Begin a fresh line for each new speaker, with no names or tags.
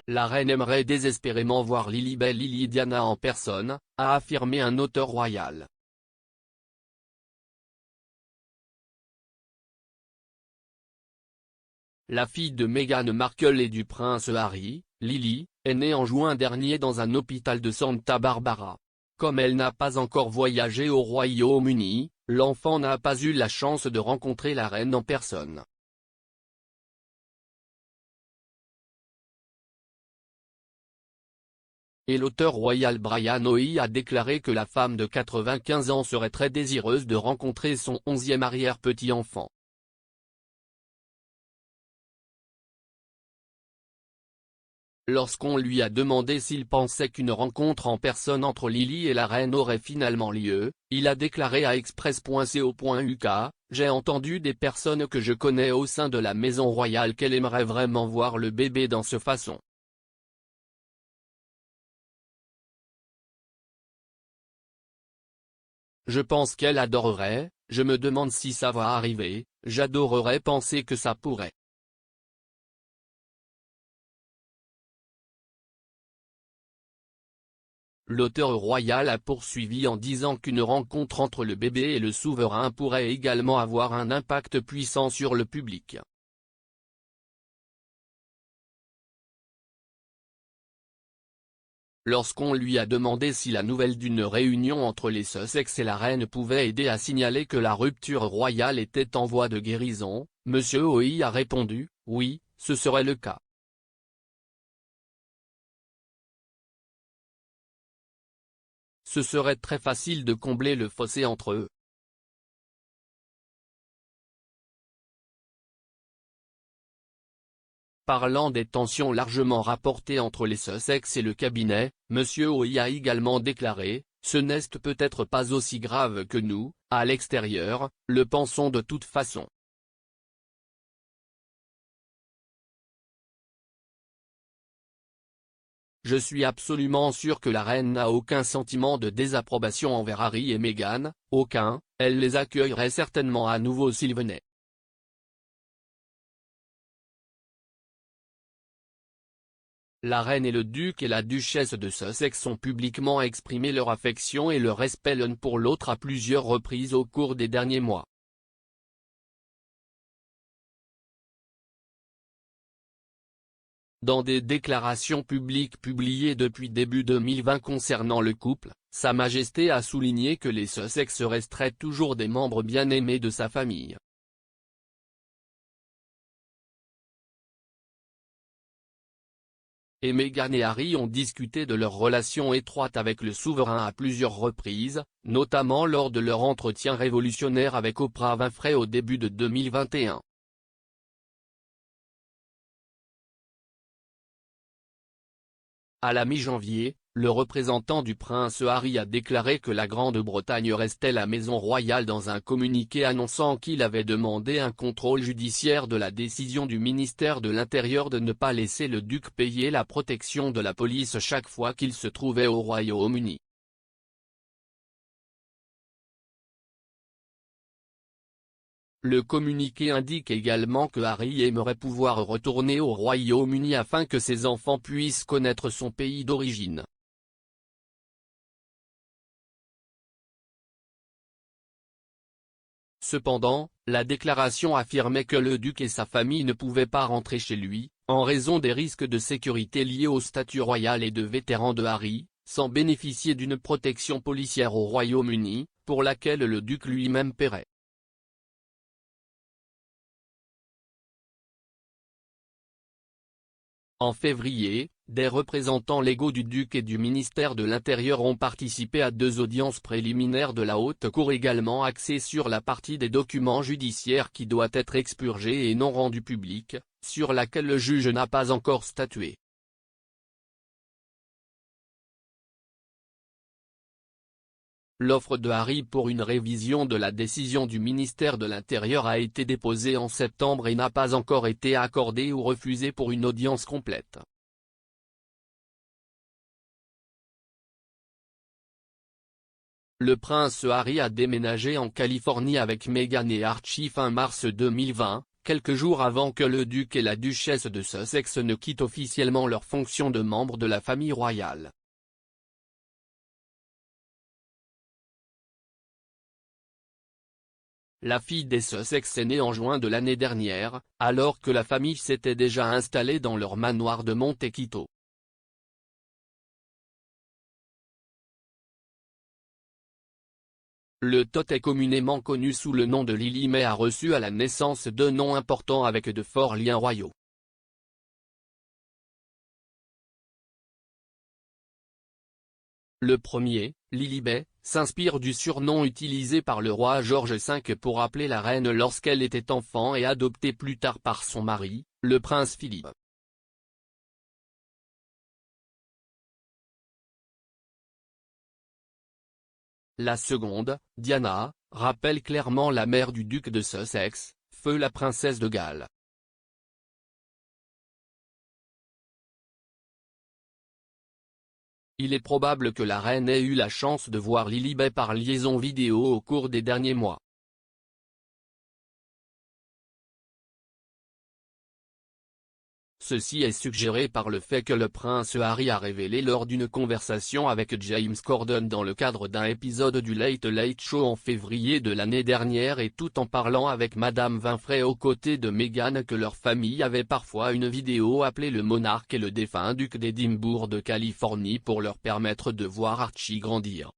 La reine aimerait désespérément voir Lilibet Lily Diana en personne, a affirmé un auteur royal. La fille de Meghan Markle et du prince Harry, Lily, est née en juin dernier dans un hôpital de Santa Barbara. Comme elle n'a pas encore voyagé au Royaume-Uni, l'enfant n'a pas eu la chance de rencontrer la reine en personne. Et l'auteur royal Brian Hoey a déclaré que la femme de 95 ans serait très désireuse de rencontrer son 11e arrière-petit-enfant. Lorsqu'on lui a demandé s'il pensait qu'une rencontre en personne entre Lily et la reine aurait finalement lieu, il a déclaré à express.co.uk, « J'ai entendu des personnes que je connais au sein de la maison royale qu'elle aimerait vraiment voir le bébé dans ce façon. Je pense qu'elle adorerait, je me demande si ça va arriver, j'adorerais penser que ça pourrait. » L'auteur royal a poursuivi en disant qu'une rencontre entre le bébé et le souverain pourrait également avoir un impact puissant sur le public. Lorsqu'on lui a demandé si la nouvelle d'une réunion entre les Sussex et la reine pouvait aider à signaler que la rupture royale était en voie de guérison, M. Hoey a répondu « Oui, ce serait le cas. » Ce serait très facile de combler le fossé entre eux. Parlant des tensions largement rapportées entre les Sussex et le cabinet, M. Hoey a également déclaré « Ce n'est peut-être pas aussi grave que nous, à l'extérieur, le pensons de toute façon. » Je suis absolument sûr que la reine n'a aucun sentiment de désapprobation envers Harry et Meghan, aucun, elle les accueillerait certainement à nouveau s'ils venaient. La reine et le duc et la duchesse de Sussex ont publiquement exprimé leur affection et leur respect l'un pour l'autre à plusieurs reprises au cours des derniers mois. Dans des déclarations publiques publiées depuis début 2020 concernant le couple, Sa Majesté a souligné que les Sussex resteraient toujours des membres bien-aimés de sa famille. Et Meghan et Harry ont discuté de leur relation étroite avec le souverain à plusieurs reprises, notamment lors de leur entretien révolutionnaire avec Oprah Winfrey au début de 2021. À la mi-janvier, le représentant du prince Harry a déclaré que la Grande-Bretagne restait la maison royale dans un communiqué annonçant qu'il avait demandé un contrôle judiciaire de la décision du ministère de l'Intérieur de ne pas laisser le duc payer la protection de la police chaque fois qu'il se trouvait au Royaume-Uni. Le communiqué indique également que Harry aimerait pouvoir retourner au Royaume-Uni afin que ses enfants puissent connaître son pays d'origine. Cependant, la déclaration affirmait que le duc et sa famille ne pouvaient pas rentrer chez lui, en raison des risques de sécurité liés au statut royal et de vétéran de Harry, sans bénéficier d'une protection policière au Royaume-Uni, pour laquelle le duc lui-même paierait. En février, des représentants légaux du duc et du ministère de l'Intérieur ont participé à 2 audiences préliminaires de la Haute Cour également axées sur la partie des documents judiciaires qui doit être expurgée et non rendue publique, sur laquelle le juge n'a pas encore statué. L'offre de Harry pour une révision de la décision du ministère de l'Intérieur a été déposée en septembre et n'a pas encore été accordée ou refusée pour une audience complète. Le prince Harry a déménagé en Californie avec Meghan et Archie fin mars 2020, quelques jours avant que le duc et la duchesse de Sussex ne quittent officiellement leurs fonctions de membres de la famille royale. La fille des Sussex est née en juin de l'année dernière, alors que la famille s'était déjà installée dans leur manoir de Montecchito. Le Tot est communément connu sous le nom de Lily mais a reçu à la naissance deux noms importants avec de forts liens royaux. Le premier, Lilibet, s'inspire du surnom utilisé par le roi George V pour appeler la reine lorsqu'elle était enfant et adopté plus tard par son mari, le prince Philippe. La seconde, Diana, rappelle clairement la mère du duc de Sussex, feu la princesse de Galles. Il est probable que la reine ait eu la chance de voir Lilibet par liaison vidéo au cours des derniers mois. Ceci est suggéré par le fait que le prince Harry a révélé lors d'une conversation avec James Corden dans le cadre d'un épisode du Late Late Show en février de l'année dernière et tout en parlant avec Madame Winfrey aux côtés de Meghan que leur famille avait parfois une vidéo appelée le monarque et le défunt duc d'Édimbourg de Californie pour leur permettre de voir Archie grandir.